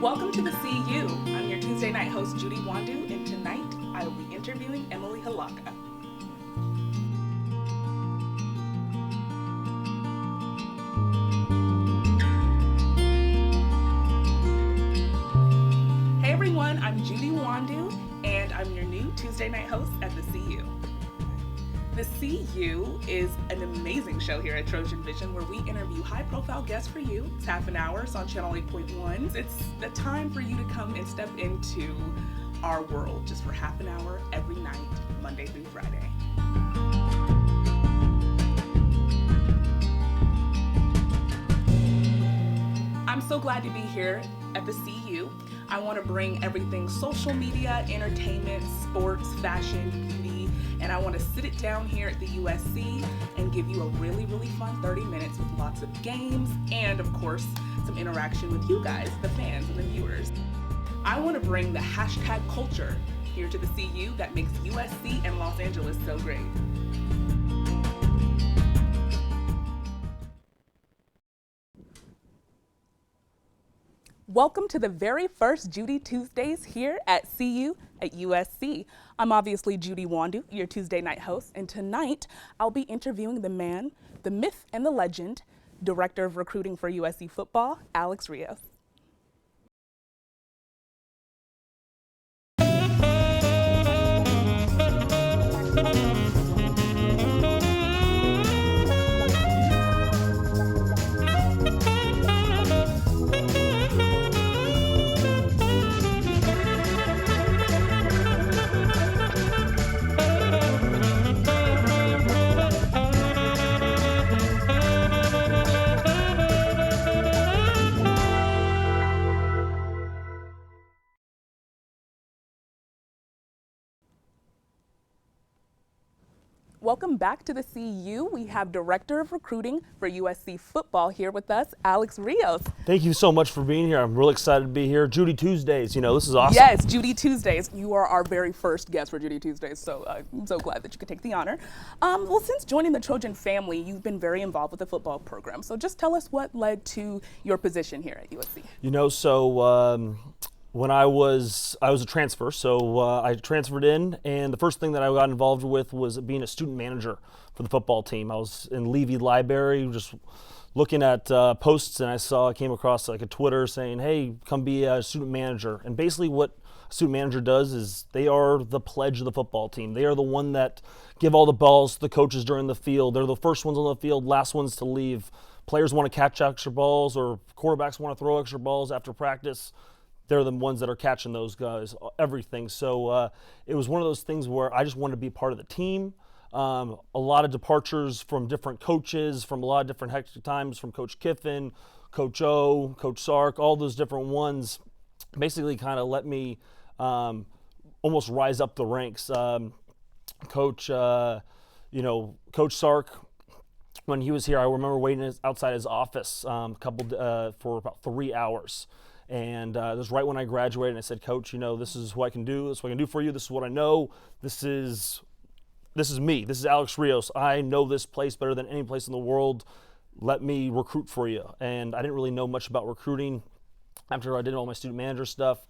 Welcome to the CU. I'm your Tuesday night host, Judy Nwandu, and tonight I will be interviewing Emily Halaka. Hey everyone, I'm Judy Nwandu, and I'm your new Tuesday night host at the CU. The CU is an amazing show here at Trojan Vision where we interview high-profile guests for you. It's half an hour, it's on Channel 8.1. It's the time for you to come and step into our world just for half an hour every night, Monday through Friday. I'm so glad to be here at the CU. I want to bring everything social media, entertainment, sports, fashion, beauty, and I want to sit it down here at the USC and give you a really, really fun 30 minutes with lots of games and, of course, some interaction with you guys, the fans and the viewers. I want to bring the hashtag culture here to the CU that makes USC and Los Angeles so great. Welcome to the very first Judy Tuesdays here at CU at USC. I'm obviously Judy Nwandu, your Tuesday night host, and tonight I'll be interviewing the man, the myth and the legend, Director of Recruiting for USC Football, Alex Rios. Welcome back to the CU. We have Director of Recruiting for USC Football here with us, Alex Rios. Thank you so much for being here. I'm really excited to be here. Judy Tuesdays, this is awesome. Yes, Judy Tuesdays. You are our very first guest for Judy Tuesdays, so I'm so glad that you could take the honor. Well, since joining the Trojan family, you've been very involved with the football program. So just tell us what led to your position here at USC. When I was a transfer, so I transferred in, and the first thing that I got involved with was being a student manager for the football team. I was in Levy Library, just looking at posts, and I came across like a Twitter saying, "Hey, come be a student manager." And basically, what a student manager does is they are the pledge of the football team. They are the one that give all the balls to the coaches during the field. They're the first ones on the field, last ones to leave. Players want to catch extra balls, or quarterbacks want to throw extra balls after practice. They're the ones that are catching those guys, everything. So it was one of those things where I just wanted to be part of the team. A lot of departures from different coaches, from a lot of different hectic times, from Coach Kiffin, Coach O, Coach Sark, all those different ones basically kind of let me almost rise up the ranks. Coach Sark, when he was here, I remember waiting outside his office for about 3 hours. And this was right when I graduated, and I said, "Coach, this is what I can do. This is what I can do for you. This is what I know. This is me. This is Alex Rios. I know this place better than any place in the world. Let me recruit for you." And I didn't really know much about recruiting after I did all my student manager stuff.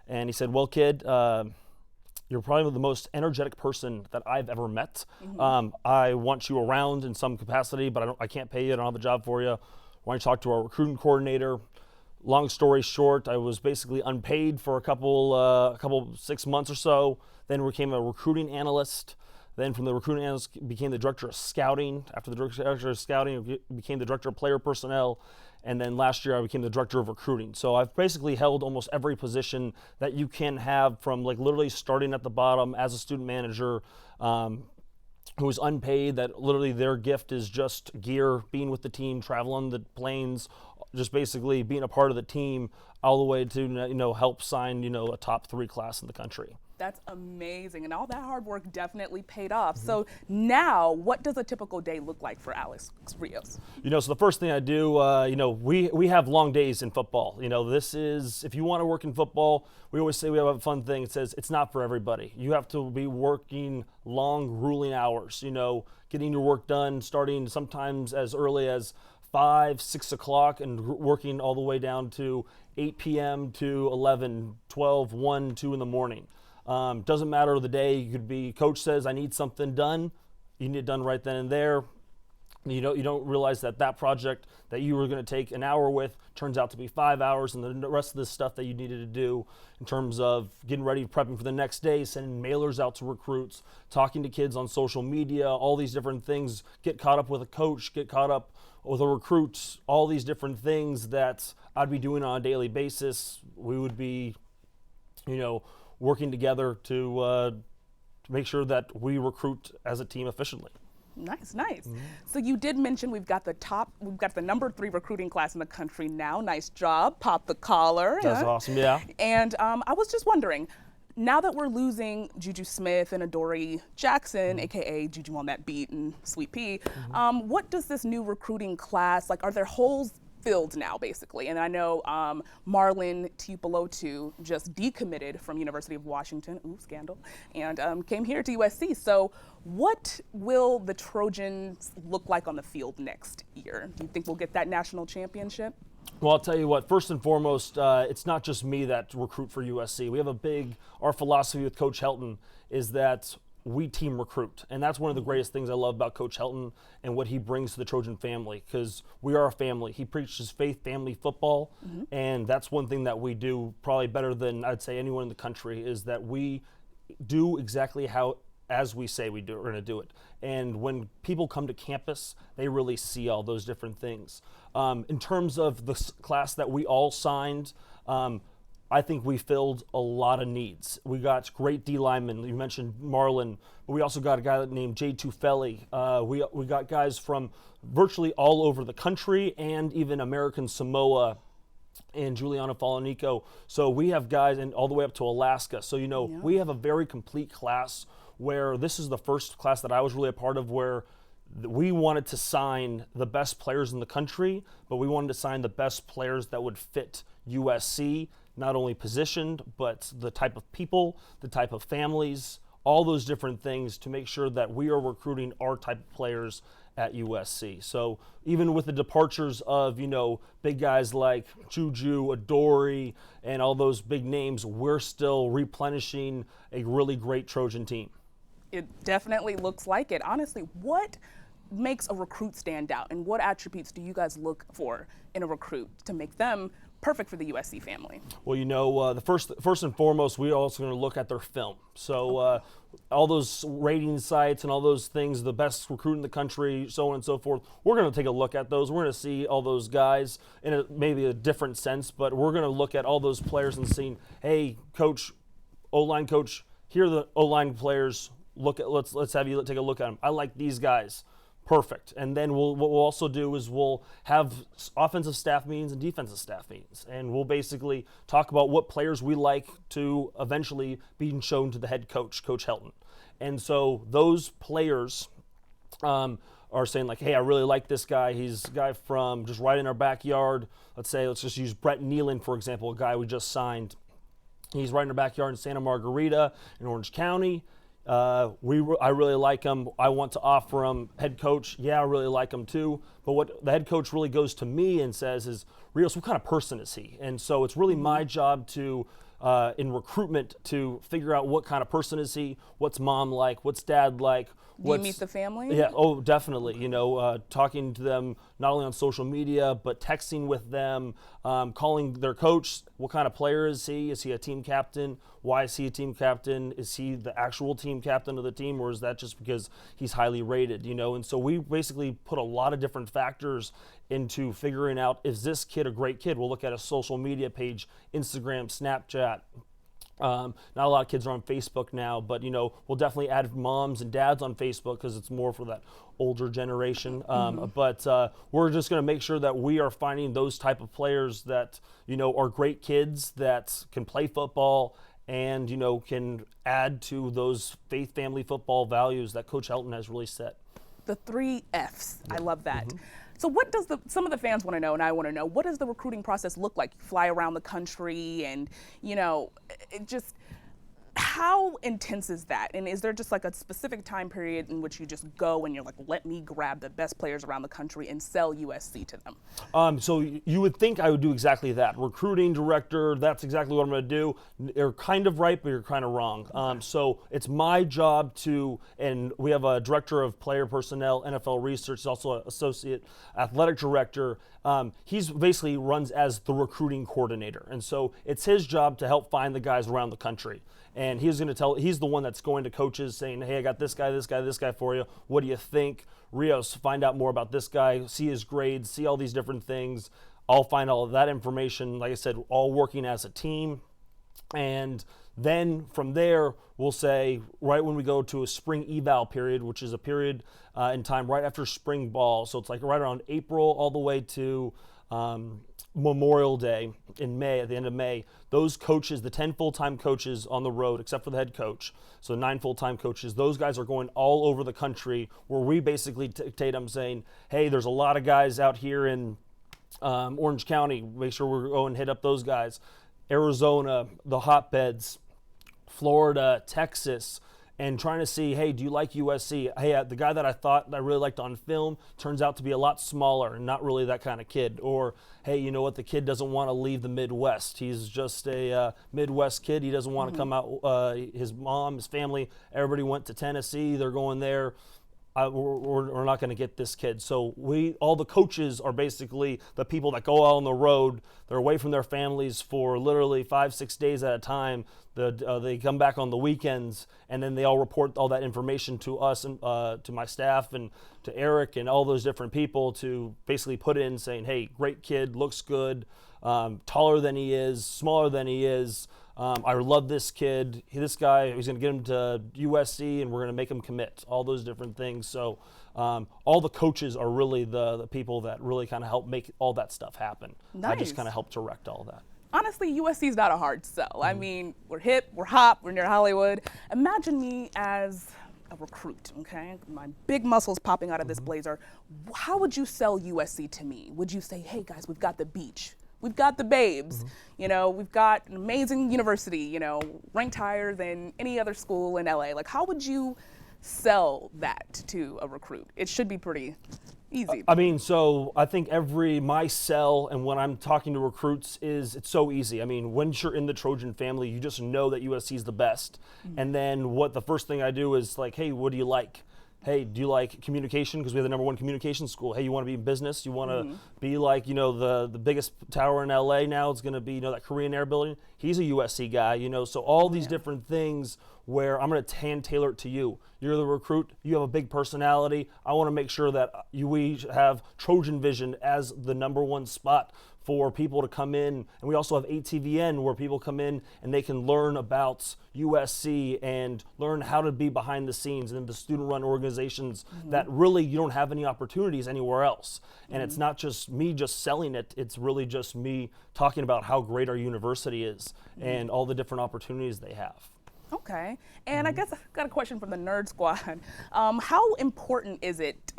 And he said, "Well, kid, you're probably the most energetic person that I've ever met. Mm-hmm. I want you around in some capacity, but I can't pay you. I don't have a job for you. Why don't you talk to our recruiting coordinator?" Long story short, I was basically unpaid for a couple 6 months or so. Then became a recruiting analyst. Then from the recruiting analyst became the director of scouting. After the director of scouting, I became the director of player personnel. And then last year I became the director of recruiting. So I've basically held almost every position that you can have, from like literally starting at the bottom as a student manager, who is unpaid, that literally their gift is just gear, being with the team, travel on the planes, just basically being a part of the team, all the way to help sign a top 3 class in the country. That's amazing, and all that hard work definitely paid off. Mm-hmm. So now, what does a typical day look like for Alex Rios? So the first thing I do, we have long days in football. This is, if you want to work in football, we always say we have a fun thing. It says it's not for everybody. You have to be working long, grueling hours. Getting your work done, starting sometimes as early as 5, 6 o'clock and working all the way down to 8 p.m. to 11, 12, 1, 2 in the morning. Doesn't matter the day. You could be, coach says, I need something done. You need it done right then and there. You don't realize that project that you were going to take an hour with turns out to be 5 hours, and the rest of the stuff that you needed to do in terms of getting ready, prepping for the next day, sending mailers out to recruits, talking to kids on social media, all these different things, get caught up with a coach, get caught up with a recruit, all these different things that I'd be doing on a daily basis. We would be, working together to make sure that we recruit as a team efficiently. Nice. So you did mention we've got the number 3 recruiting class in the country now. Nice job. Pop the collar. That's awesome, yeah. And I was just wondering, now that we're losing Juju Smith and Adoree Jackson, aka Juju on that beat and Sweet Pea, what does this new recruiting class, like, are there holes filled now, basically? And I know Marlon Tuipulotu just decommitted from University of Washington, scandal, and came here to USC. So what will the Trojans look like on the field next year? Do you think we'll get that national championship? Well, I'll tell you what, first and foremost, it's not just me that recruit for USC. We have our philosophy with Coach Helton is that we team recruit. And that's one of the greatest things I love about Coach Helton and what he brings to the Trojan family, because we are a family. He preaches faith, family, football, and that's one thing that we do probably better than I'd say anyone in the country, is that we do exactly as we say we're going to do it. And when people come to campus, they really see all those different things. In terms of the class that we all signed, I think we filled a lot of needs. We got great D linemen. You mentioned Marlon, but we also got a guy named Jay Tufeli. We got guys from virtually all over the country and even American Samoa and Juliana Falanico. So we have guys all the way up to Alaska. So, we have a very complete class, where this is the first class that I was really a part of where we wanted to sign the best players in the country, but we wanted to sign the best players that would fit USC, not only positioned, but the type of people, the type of families, all those different things to make sure that we are recruiting our type of players at USC. So even with the departures of, big guys like Juju, Adoree, and all those big names, we're still replenishing a really great Trojan team. It definitely looks like it. Honestly, what makes a recruit stand out, and what attributes do you guys look for in a recruit to make them perfect for the USC family? Well, the first and foremost, we're also going to look at their film. So all those rating sites and all those things, the best recruit in the country, so on and so forth, we're going to take a look at those. We're going to see all those guys in maybe a different sense, but we're going to look at all those players and see, hey, coach, O-line coach, here are the O-line players. Let's have you take a look at them. I like these guys. Perfect. And then what we'll also do is we'll have offensive staff meetings and defensive staff meetings. And we'll basically talk about what players we like to eventually being shown to the head coach, Coach Helton. And so those players are saying like, hey, I really like this guy. He's a guy from just right in our backyard. Let's just use Brett Nealon, for example, a guy we just signed. He's right in our backyard in Santa Margarita in Orange County. I really like him. I want to offer him. Head coach, yeah, I really like him too. But what the head coach really goes to me and says is, Rios, what kind of person is he? And so it's really my job to, in recruitment, to figure out what kind of person is he, what's mom like, what's dad like. Do you meet the family? Yeah, definitely. Talking to them not only on social media, but texting with them, calling their coach. What kind of player is he? Is he a team captain? Why is he a team captain? Is he the actual team captain of the team, or is that just because he's highly rated? And so we basically put a lot of different factors into figuring out, is this kid a great kid? We'll look at a social media page, Instagram, Snapchat. Not a lot of kids are on Facebook now, but we'll definitely add moms and dads on Facebook because it's more for that older generation. But we're just going to make sure that we are finding those type of players that are great kids that can play football and can add to those faith, family, football values that Coach Helton has really set. The 3 Fs. I love that. So what does some of the fans want to know, and I want to know, what does the recruiting process look like? You fly around the country and, how intense is that? And is there just like a specific time period in which you just go and you're like, let me grab the best players around the country and sell USC to them? So you would think I would do exactly that. Recruiting director, that's exactly what I'm going to do. You're kind of right, but you're kind of wrong. So it's my job to, and we have a director of player personnel, NFL research, he's also an associate athletic director. He's basically runs as the recruiting coordinator. And so it's his job to help find the guys around the country. And he's the one that's going to coaches saying, hey, I got this guy for you. What do you think? Rios, find out more about this guy, see his grades, see all these different things. I'll find all of that information, like I said, all working as a team. And then from there, we'll say right when we go to a spring eval period, which is a period in time right after spring ball. So it's like right around April all the way to Memorial Day in May, at the end of May. Those coaches, the 10 full-time coaches on the road, except for the head coach, so 9 full-time coaches, those guys are going all over the country where we basically dictate them saying, hey, there's a lot of guys out here in Orange County. Make sure we're going and hit up those guys. Arizona, the hotbeds, Florida, Texas, and trying to see, hey, do you like USC? Hey, the guy that I thought I really liked on film turns out to be a lot smaller and not really that kind of kid. Or, hey, you know what, the kid doesn't want to leave the Midwest. He's just a Midwest kid. He doesn't want to come out. His mom, his family, everybody went to Tennessee. They're going there. We're not going to get this kid. So all the coaches are basically the people that go out on the road. They're away from their families for literally 5-6 days at a time. They come back on the weekends, and then they all report all that information to us and to my staff and to Eric and all those different people to basically put in saying, hey, great kid, looks good, taller than he is, smaller than he is. I love this kid. This guy, he's going to get him to USC, and we're going to make him commit. All those different things. So all the coaches are really the people that really kind of help make all that stuff happen. Nice. I just kind of help direct all that. Honestly, USC is not a hard sell. I mean, we're hip, we're hot, we're near Hollywood. Imagine me as a recruit, okay? My big muscles popping out of this blazer. How would you sell USC to me? Would you say, hey guys, we've got the beach. We've got the babes, you know, we've got an amazing university, you know, ranked higher than any other school in LA. Like, how would you sell that to a recruit? It should be pretty easy. I mean, so I think my sell and when I'm talking to recruits it's so easy. I mean, once you're in the Trojan family, you just know that USC is the best. And then the first thing I do is like, hey, what do you like? Hey, do you like communication? Because we have the #1 communication school. Hey, you want to be in business? You want to be like, you know, the biggest tower in LA now is going to be, you know, that Korean Air building. He's a USC guy, you know. So all these different things where I'm going to hand tailor it to you. You're the recruit. You have a big personality. I want to make sure that we have Trojan Vision as the #1 spot for people to come in. And we also have ATVN where people come in and they can learn about USC and learn how to be behind the scenes and the student-run organizations that really you don't have any opportunities anywhere else. And it's not just me just selling it, it's really just me talking about how great our university is and all the different opportunities they have. Okay, and I guess I've got a question from the Nerd Squad. How important is it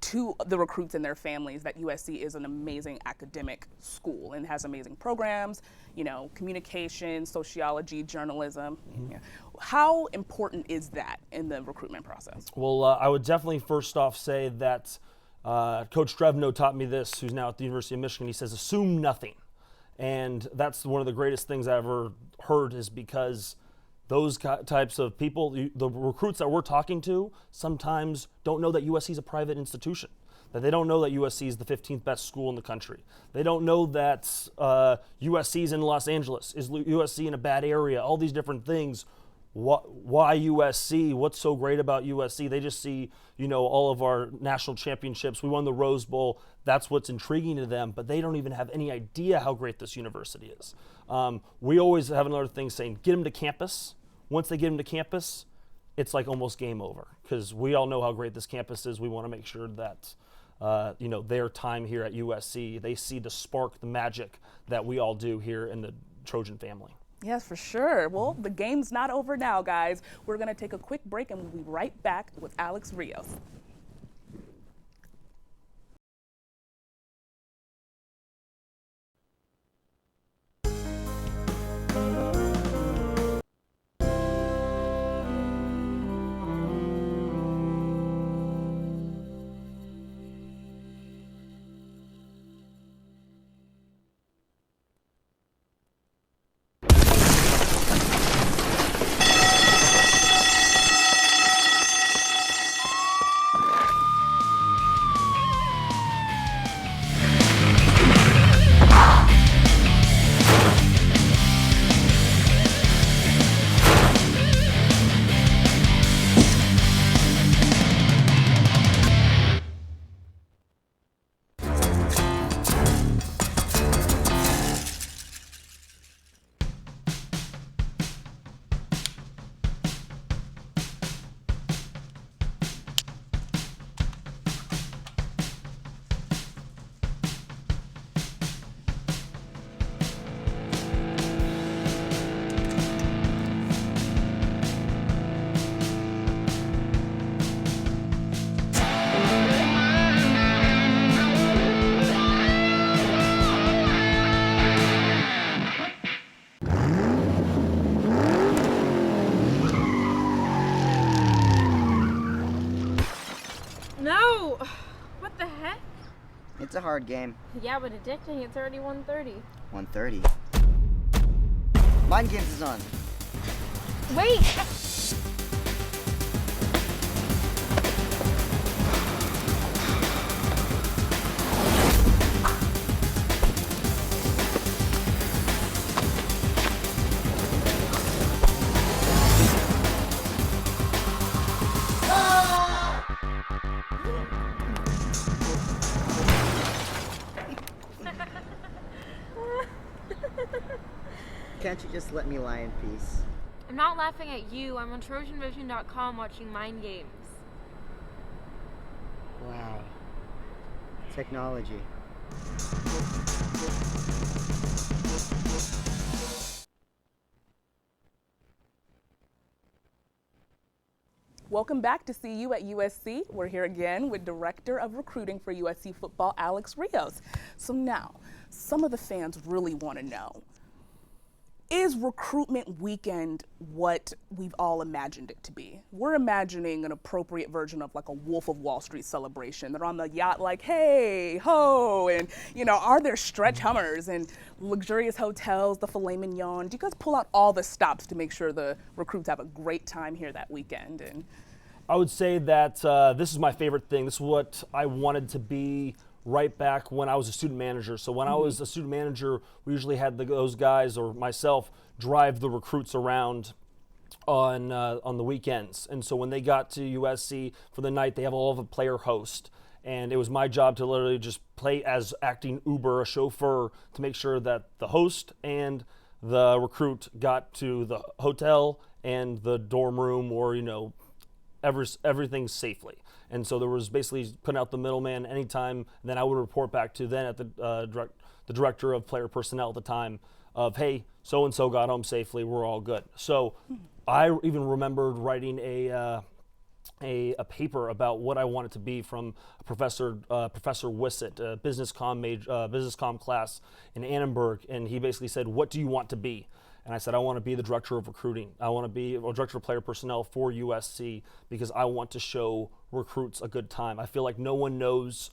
to the recruits and their families that USC is an amazing academic school and has amazing programs, you know, communication, sociology, journalism? Yeah. How important is that in the recruitment process? Well, I would definitely first off say that Coach Drevno taught me this, who's now at the University of Michigan. He says, assume nothing. And that's one of the greatest things I've ever heard is because those types of people, the recruits that we're talking to, sometimes don't know that USC is a private institution, that they don't know that USC is the 15th best school in the country. They don't know that USC is in Los Angeles, is USC in a bad area, all these different things. Why USC? What's so great about USC? They just see, you know, all of our national championships. We won the Rose Bowl. That's what's intriguing to them, but they don't even have any idea how great this university is. We always have another thing saying, get them to campus. Once they get them to campus, it's like almost game over because we all know how great this campus is. We want to make sure that you know, their time here at USC, they see the spark, the magic that we all do here in the Trojan family. Yes, for sure. Well, the game's not over now, guys. We're going to take a quick break and we'll be right back with Alex Rios. It's a hard game. Yeah, but addicting. It's already 1:30. 1:30. Mind Games is on. Wait! Can't you just let me lie in peace? I'm not laughing at you. I'm on TrojanVision.com watching Mind Games. Wow. Technology. Welcome back to See You at USC. We're here again with Director of Recruiting for USC Football, Alex Rios. So now, some of the fans really want to know, is recruitment weekend what we've all imagined it to be? We're imagining an appropriate version of like a Wolf of Wall Street celebration. They're on the yacht like, hey, ho, and are there stretch Hummers and luxurious hotels, the filet mignon? Do you guys pull out all the stops to make sure the recruits have a great time here that weekend? And I would say that this is my favorite thing. This is what I wanted to be right back when I was a student manager. So when I was a student manager, we usually had those guys or myself drive the recruits around on the weekends. And so when they got to USC for the night, they have all of a player host. And it was my job to literally just play as acting Uber, a chauffeur, to make sure that the host and the recruit got to the hotel and the dorm room or, everything safely. And so there was basically putting out the middleman anytime, and then I would report back to then at the director of player personnel at the time of, hey, so-and-so got home safely, we're all good. So I even remembered writing a paper about what I wanted to be from Professor Wissett, a business comm class in Annenberg, and he basically said, what do you want to be? And I said, I want to be the director of recruiting. I want to be a director of player personnel for USC because I want to show recruits a good time. I feel like no one knows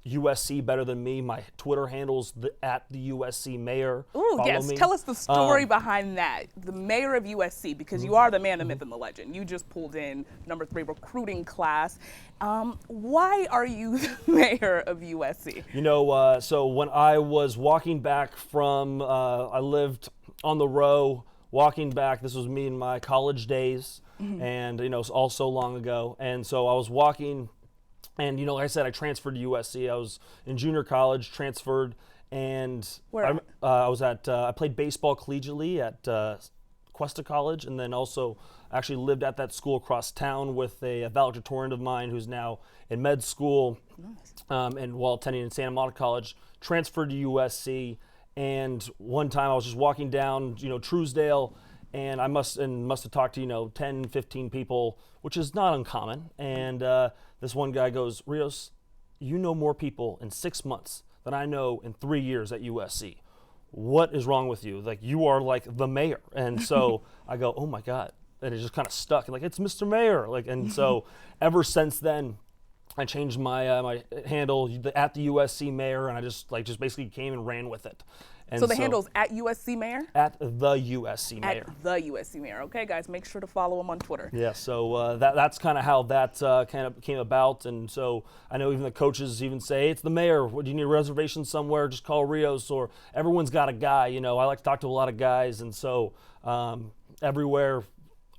USC better than me. My Twitter handle's at the USC mayor. Ooh, Follow yes. me. Tell us the story behind that. The mayor of USC, because you are the man, the myth, and the legend. You just pulled in number 3 recruiting class. Why are you the mayor of USC? So when I was walking back from, I lived on the row, walking back, this was me in my college days, and it's all so long ago. And so I was walking, and like I said, I transferred to USC. I was in junior college, transferred, and I played baseball collegiately at Cuesta College, and then also actually lived at that school across town with a valedictorian of mine who's now in med school. Nice. And while attending in Santa Monica College, transferred to USC. And one time I was just walking down, Truesdale, and I must have talked to 10, 15 people, which is not uncommon. And this one guy goes, Rios, you know more people in 6 months than I know in 3 years at USC. What is wrong with you? Like, you are like the mayor. And so I go, oh my God. And it just kind of stuck. Like, it's Mr. Mayor. And so ever since then, I changed my my handle at the USC mayor, and I just basically came and ran with it. And so the handle's at USC mayor? At the USC mayor. At the USC mayor. Okay, guys, make sure to follow him on Twitter. Yeah, so that's kind of how that kind of came about. And so I know even the coaches even say, hey, it's the mayor. What, do you need a reservation somewhere? Just call Rios. Or everyone's got a guy. I like to talk to a lot of guys. And so everywhere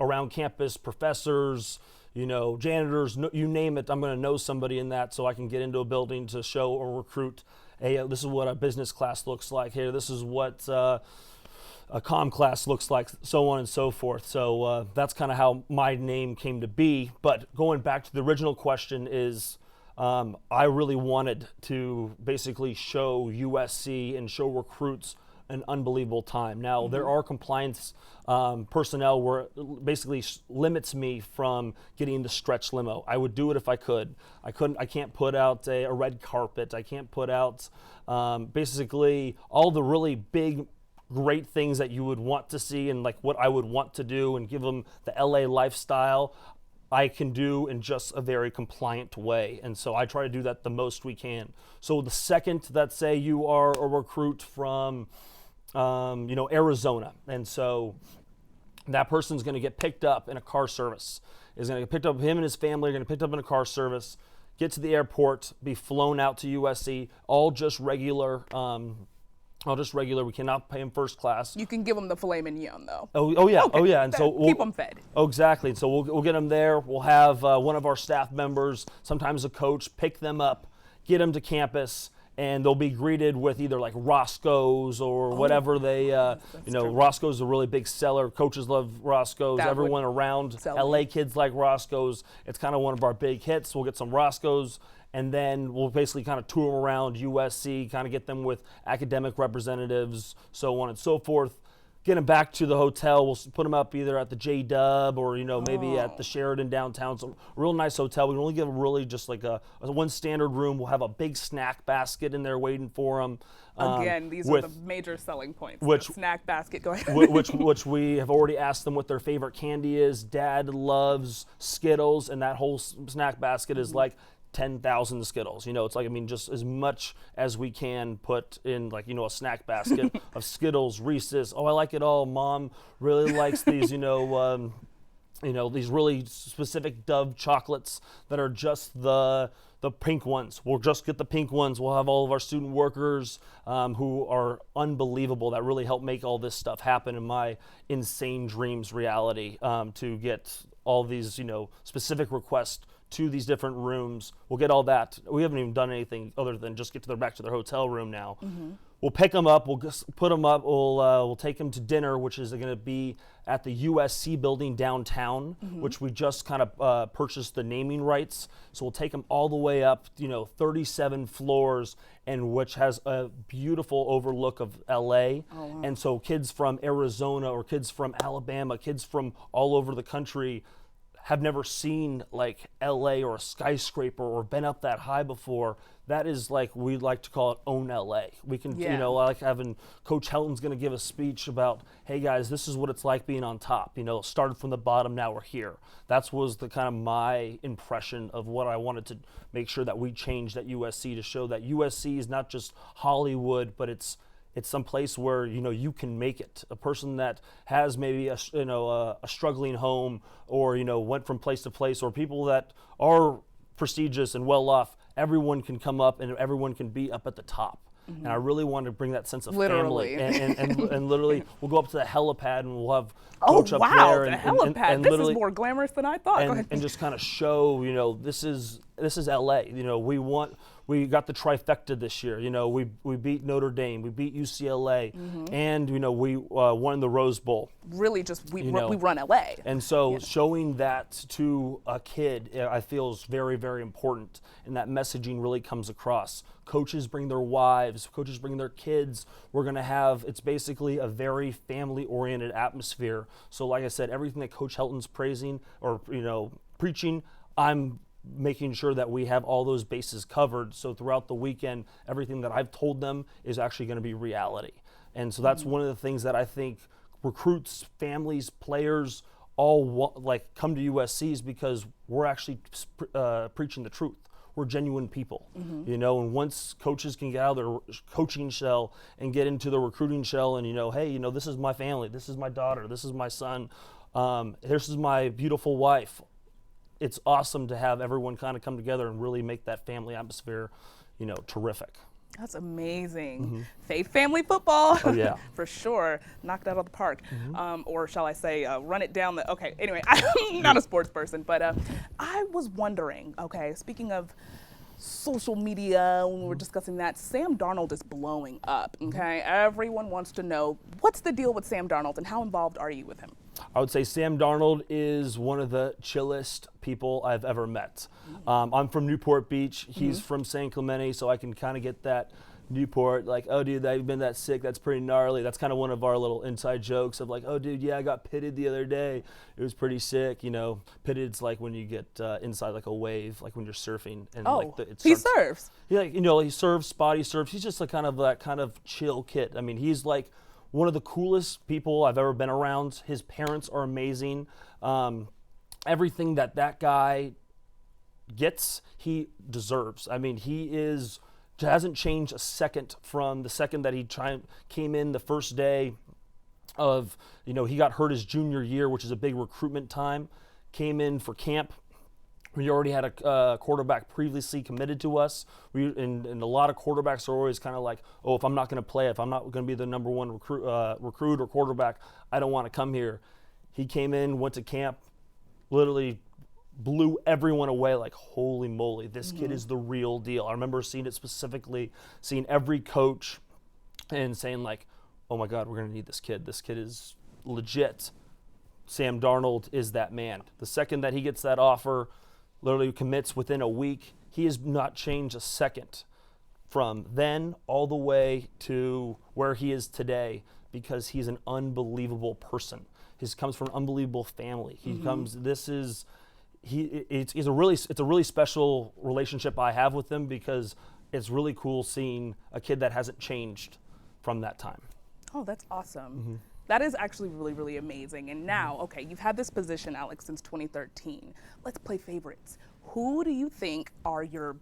around campus, professors, janitors, you name it, I'm going to know somebody in that so I can get into a building to show or recruit, hey, this is what a business class looks like. Hey, this is what a comm class looks like, so on and so forth. So that's kind of how my name came to be. But going back to the original question is, I really wanted to basically show USC and show recruits an unbelievable time. Now, there are compliance personnel where it basically limits me from getting the stretch limo. I would do it if I could. I can't put out a red carpet. I can't put out basically all the really big, great things that you would want to see and like what I would want to do and give them the LA lifestyle. I can do in just a very compliant way. And so I try to do that the most we can. So the second that, say you are a recruit from, Arizona, and so that person's going to get picked up in a car service, is going to get picked up, him and his family are going to get picked up in a car service, get to the airport, be flown out to USC, all just regular. We cannot pay him first class. You can give them the filet mignon, though. Oh yeah. Okay. Oh yeah. And so Keep them fed. Oh, exactly. And so we'll get them there. We'll have one of our staff members, sometimes a coach, pick them up, get them to campus, and they'll be greeted with either like Roscoe's or whatever they, Roscoe's is a really big seller. Coaches love Roscoe's. Everyone around LA kids like Roscoe's. It's kind of one of our big hits. We'll get some Roscoe's. And then we'll basically kind of tour them around USC, kind of get them with academic representatives, so on and so forth. Get them back to the hotel. We'll put them up either at the J-Dub or, maybe at the Sheraton downtown. It's a real nice hotel. We can only give them really just like a one standard room. We'll have a big snack basket in there waiting for them. Again, these are the major selling points. Which snack basket, go ahead. which we have already asked them what their favorite candy is. Dad loves Skittles, and that whole snack basket is like 10,000 Skittles. It's like, just as much as we can put in, like, a snack basket of Skittles, Reese's. Oh, I like it all. Mom really likes these, these really specific Dove chocolates that are just the pink ones. We'll just get the pink ones. We'll have all of our student workers who are unbelievable that really help make all this stuff happen in my insane dreams reality, to get all these, specific requests to these different rooms. We'll get all that. We haven't even done anything other than just get back to their hotel room now. Mm-hmm. We'll pick them up. We'll just put them up. We'll take them to dinner, which is going to be at the USC building downtown, which we just kind of purchased the naming rights. So we'll take them all the way up, 37 floors, and which has a beautiful overlook of LA. Oh, wow. And so kids from Arizona or kids from Alabama, kids from all over the country have never seen like LA or a skyscraper or been up that high before. That is, like, we like to call it own LA. We can, I like having Coach Helton's going to give a speech about, hey guys, this is what it's like being on top. Started from the bottom, now we're here. That was the kind of my impression of what I wanted to make sure that we changed at USC, to show that USC is not just Hollywood, but it's some place where you can make it. A person that has maybe a struggling home, or went from place to place, or people that are prestigious and well off, everyone can come up and everyone can be up at the top. Mm-hmm. And I really want to bring that sense of family. And literally, we'll go up to the helipad and we'll have Coach up there. The helipad. And this is more glamorous than I thought. Go ahead. And just kind of show, this is LA. We got the trifecta this year. We beat Notre Dame, we beat UCLA, and we won the Rose Bowl. Really, just we run LA. And so showing that to a kid, I feel, is very, very important, and that messaging really comes across. Coaches bring their wives, coaches bring their kids. We're going to have, it's basically a very family-oriented atmosphere. So like I said, everything that Coach Helton's praising or preaching, I'm making sure that we have all those bases covered. So throughout the weekend, everything that I've told them is actually going to be reality. And so that's one of the things that I think recruits, families, players all come to USC's, because we're actually preaching the truth. We're genuine people, and once coaches can get out of their coaching shell and get into the recruiting shell and, hey, this is my family, this is my daughter, this is my son, this is my beautiful wife. It's awesome to have everyone kind of come together and really make that family atmosphere, terrific. That's amazing. Faith family football. Oh, yeah. For sure. Knocked out of the park. Or shall I say, run it down the, okay, anyway, I'm not a sports person, but I was wondering, okay, speaking of social media, when we were discussing that, Sam Darnold is blowing up, okay? Everyone wants to know, what's the deal with Sam Darnold and how involved are you with him? I would say Sam Darnold is one of the chillest people I've ever met. I'm from Newport Beach. He's from San Clemente, so I can kind of get that Newport, like, oh, dude, I've been that sick. That's pretty gnarly. That's kind of one of our little inside jokes of like, oh, dude, yeah, I got pitted the other day. It was pretty sick. Pitted's like when you get inside like a wave, like when you're surfing. And he serves. Yeah, he serves, spotty serves. He's just that kind of chill kid. I mean, he's like one of the coolest people I've ever been around. His parents are amazing. everything that guy gets, he deserves. I mean, he hasn't changed a second from the second that he came in the first day of, he got hurt his junior year, which is a big recruitment time, came in for camp. We already had a quarterback previously committed to us. And a lot of quarterbacks are always kind of like, oh, if I'm not going to play, if I'm not going to be the number one recruit or quarterback, I don't want to come here. He came in, went to camp, literally blew everyone away like, holy moly, this kid is the real deal. I remember seeing it specifically, seeing every coach and saying like, oh my God, we're going to need this kid. This kid is legit. Sam Darnold is that man. The second that he gets that offer, literally commits within a week, he has not changed a second from then all the way to where he is today, because he's an unbelievable person. He comes from an unbelievable family. It's a really special relationship I have with him, because it's really cool seeing a kid that hasn't changed from that time. Oh, that's awesome. That is actually really, really amazing. And now, okay, you've had this position, Alex, since 2013. Let's play favorites. Who do you think are your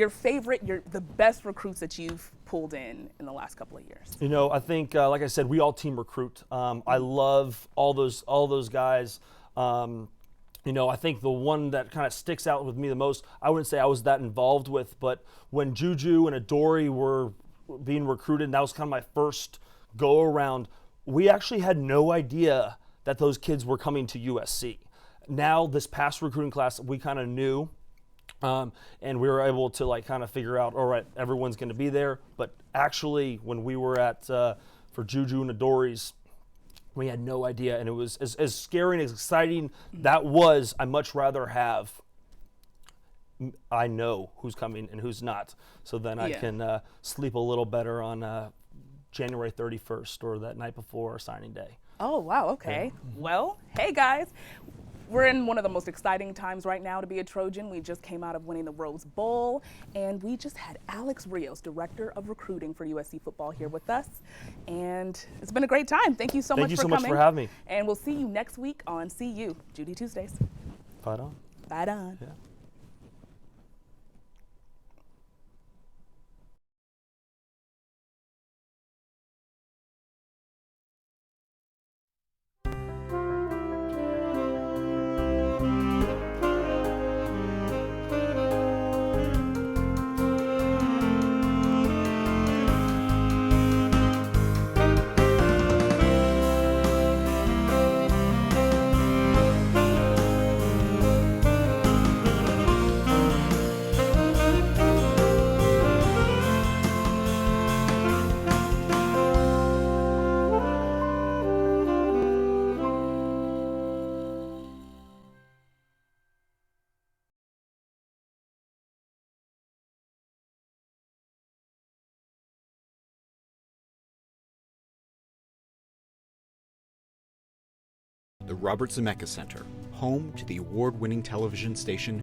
favorite, the best recruits that you've pulled in the last couple of years? I think, like I said, we all team recruit. I love all those guys. I think the one that kind of sticks out with me the most, I wouldn't say I was that involved with, but when Juju and Adoree were being recruited, and that was kind of my first go around, we actually had no idea that those kids were coming to USC. Now, this past recruiting class, we kind of knew, and we were able to kind of figure out, all right, everyone's going to be there. But actually, when we were for Juju and Adoree's, we had no idea, and it was as scary and as exciting that was. I much rather I know who's coming and who's not, so then I can sleep a little better on January 31st or that night before signing day. Oh, wow, okay. Yeah. Well, hey guys, we're in one of the most exciting times right now to be a Trojan. We just came out of winning the Rose Bowl, and we just had Alex Rios, Director of Recruiting for USC Football, here with us. And it's been a great time. Thank you so much for coming. Thank you so much for having me. And we'll see you next week on CU, Judy Tuesdays. Fight on. Fight on. Yeah. The Robert Zemeckis Center, home to the award-winning television station